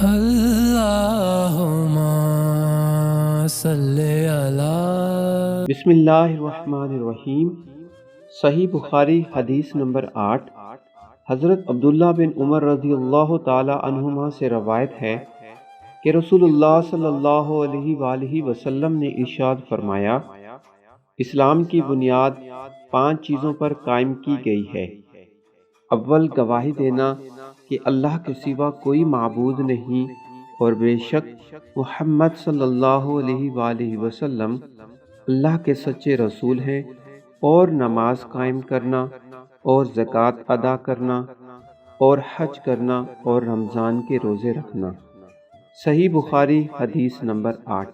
اللہم صلی علی۔ بسم اللہ الرحمن الرحیم۔ صحیح بخاری حدیث نمبر 8۔ حضرت عبداللہ بن عمر رضی اللہ تعالی عنہما سے روایت ہے کہ رسول اللہ صلی اللہ علیہ وآلہ وسلم نے ارشاد فرمایا، اسلام کی بنیاد 5 چیزوں پر قائم کی گئی ہے۔ اول، گواہی دینا کہ اللہ کے سوا کوئی معبود نہیں اور بے شک محمد صلی اللہ علیہ وآلہ وسلم اللہ کے سچے رسول ہیں، اور نماز قائم کرنا اور زکوٰۃ ادا کرنا اور حج کرنا اور رمضان کے روزے رکھنا۔ صحیح بخاری حدیث نمبر 8۔